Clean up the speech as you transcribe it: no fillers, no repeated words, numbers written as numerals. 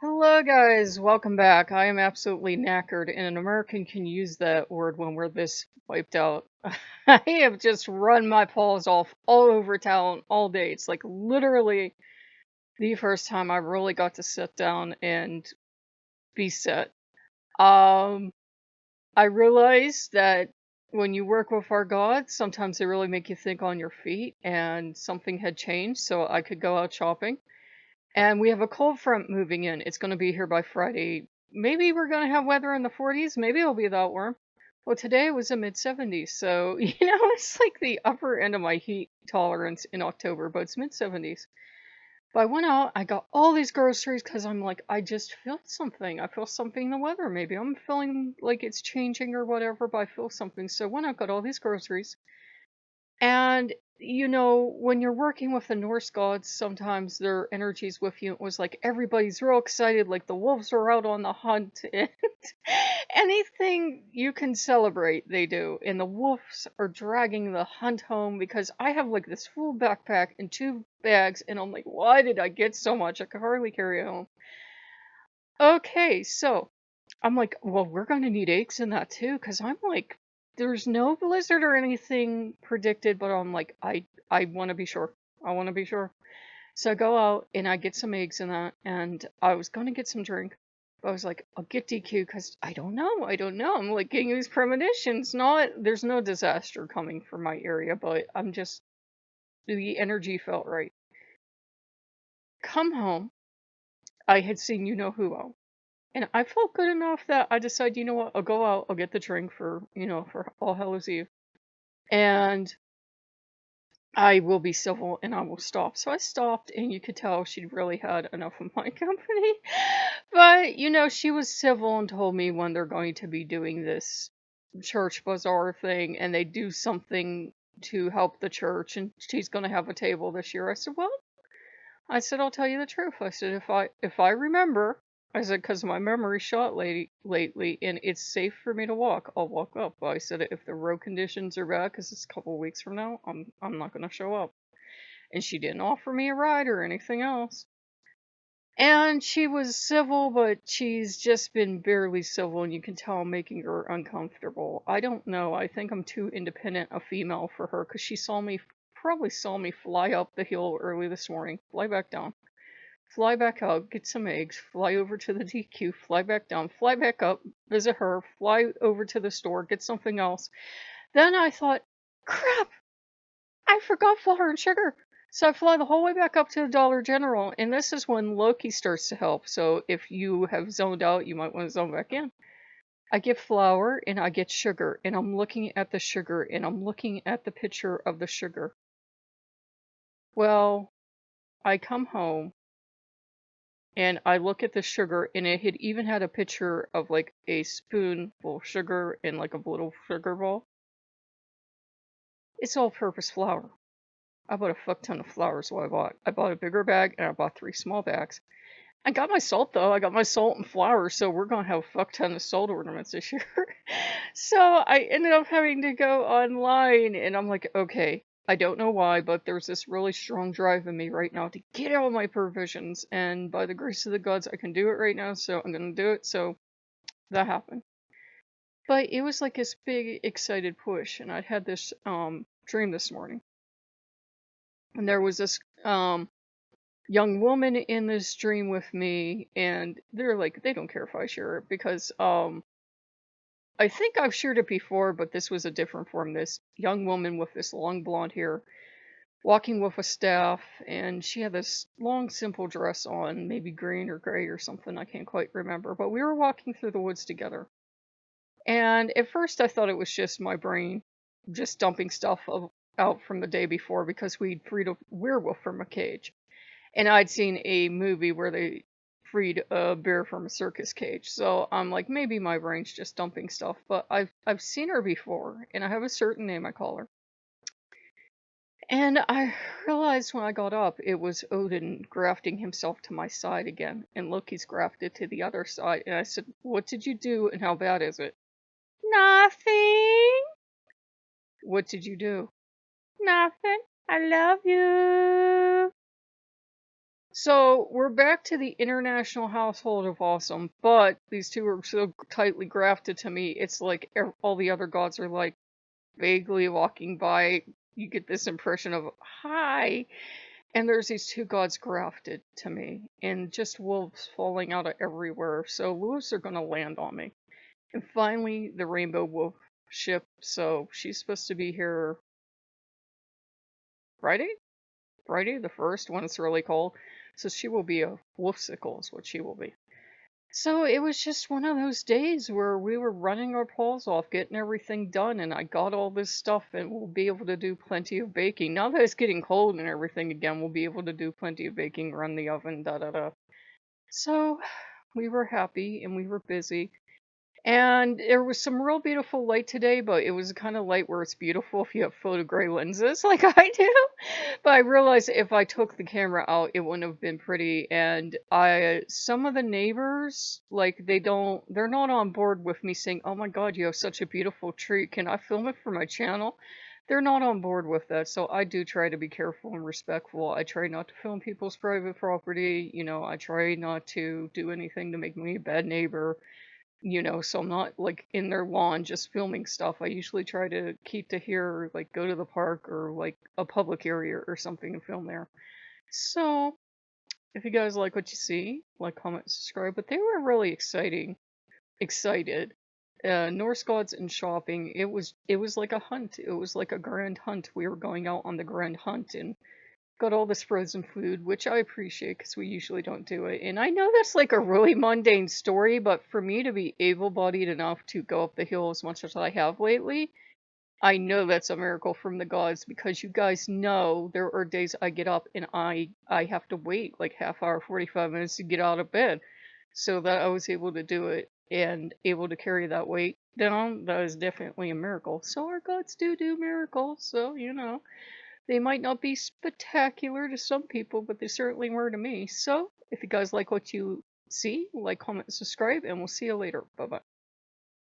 Hello, guys. Welcome back. I am absolutely knackered, and an American can use that word when we're this wiped out. I have just run my paws off all over town all day. It's like literally the first time I really got to sit down and be set. Um, I realized that when you work with our gods, sometimes they really make you think on your feet, and something had changed, so I could go out shopping. And we have a cold front moving in. It's going to be here by Friday. Maybe we're going to have weather in the 40s. Maybe it'll be that warm. Well, today it was a mid 70s. So, it's like the upper end of my heat tolerance in October, but it's mid 70s. But I went out, I got all these groceries because I'm like, I just feel something. I feel something in the weather. Maybe I'm feeling like it's changing or whatever, but I feel something. So, when I got all these groceries, and when you're working with the Norse gods, sometimes their energies with you. It was like everybody's real excited, like the wolves are out on the hunt, and anything you can celebrate, they do. And the wolves are dragging the hunt home because I have like this full backpack and two bags, and I'm like, why did I get so much? I could hardly carry it home. Okay, so I'm like, well, we're gonna need eggs in that too, because I'm like, there's no blizzard or anything predicted, but I'm like, I want to be sure. I want to be sure. So I go out and I get some eggs in that, and I was gonna get some drink. But I was like, I'll get DQ because I don't know. I don't know. I'm like getting these premonitions. Not there's no disaster coming from my area, but I'm just the energy felt right. Come home. I had seen you know who out. And I felt good enough that I decided, you know what, I'll go out, I'll get the drink for All Hallows Eve. And I will be civil and I will stop. So I stopped, and you could tell she really had enough of my company. But, she was civil and told me when they're going to be doing this church bazaar thing and they do something to help the church, and she's going to have a table this year. I said, well, I'll tell you the truth. I said, if I remember, I said, because my memory's shot lately, and it's safe for me to walk, I'll walk up. I said, if the road conditions are bad, because it's a couple of weeks from now, I'm not going to show up. And she didn't offer me a ride or anything else. And she was civil, but she's just been barely civil, and you can tell I'm making her uncomfortable. I don't know. I think I'm too independent a female for her, because she probably saw me fly up the hill early this morning, fly back down, fly back out, get some eggs, fly over to the DQ, fly back down, fly back up, visit her, fly over to the store, get something else. Then I thought, crap, I forgot flour and sugar. So I fly the whole way back up to the Dollar General, and this is when Loki starts to help. So if you have zoned out, you might want to zone back in. I get flour and I get sugar, and I'm looking at the sugar, and I'm looking at the picture of the sugar. Well, I come home and I look at the sugar, and it had even had a picture of like a spoonful of sugar in like a little sugar bowl. It's all purpose flour. I bought a fuck ton of flour, so I bought a bigger bag and I bought 3 small bags. I got my salt though. I got my salt and flour, so we're gonna have a fuck ton of salt ornaments this year. So I ended up having to go online, and I'm like, okay, I don't know why, but there's this really strong drive in me right now to get all my provisions, and by the grace of the gods, I can do it right now, so I'm gonna do it. So that happened. But it was like this big excited push, and I had this dream this morning, and there was this young woman in this dream with me, and they're like, they don't care if I share it because I think I've shared it before, but this was a different form. This young woman with this long blonde hair walking with a staff, and she had this long simple dress on, maybe green or gray or something, I can't quite remember, but we were walking through the woods together. And at first I thought it was just my brain just dumping stuff out from the day before, because we'd freed a werewolf from a cage. And I'd seen a movie where they freed a bear from a circus cage. So I'm like, maybe my brain's just dumping stuff. But I've seen her before, and I have a certain name I call her. And I realized when I got up, it was Odin grafting himself to my side again, and Loki's grafted to the other side. And I said, what did you do, and how bad is it? Nothing. What did you do? Nothing. I love you. So we're back to the international household of awesome, but these two are so tightly grafted to me. It's like all the other gods are like vaguely walking by. You get this impression of hi, and there's these two gods grafted to me, and just wolves falling out of everywhere. So wolves are gonna land on me. And finally, the rainbow wolf ship. So she's supposed to be here Friday? Friday the 1st when it's really cold. So she will be a wolfsicle is what she will be. So it was just one of those days where we were running our paws off, getting everything done, and I got all this stuff, and we'll be able to do plenty of baking. Now that it's getting cold and everything again, we'll be able to do plenty of baking, run the oven, da da da. So we were happy and we were busy. And there was some real beautiful light today, but it was the kind of light where it's beautiful if you have photo gray lenses like I do. But I realized if I took the camera out, it wouldn't have been pretty. And some of the neighbors, like they're not on board with me saying, "Oh my God, you have such a beautiful tree. Can I film it for my channel?" They're not on board with that. So I do try to be careful and respectful. I try not to film people's private property. I try not to do anything to make me a bad neighbor. So I'm not like in their lawn just filming stuff. I usually try to keep to here, like go to the park or like a public area or something and film there. So if you guys like what you see, like, comment, subscribe. But they were really excited. Norse gods and shopping. It was like a hunt. It was like a grand hunt. We were going out on the grand hunt and got all this frozen food, which I appreciate because we usually don't do it. And I know that's like a really mundane story, but for me to be able-bodied enough to go up the hill as much as I have lately, I know that's a miracle from the gods because you guys know there are days I get up and I have to wait like half hour, 45 minutes to get out of bed. So that I was able to do it and able to carry that weight down, that is definitely a miracle. So our gods do miracles, so they might not be spectacular to some people, but they certainly were to me. So, if you guys like what you see, like, comment, subscribe, and we'll see you later. Bye bye.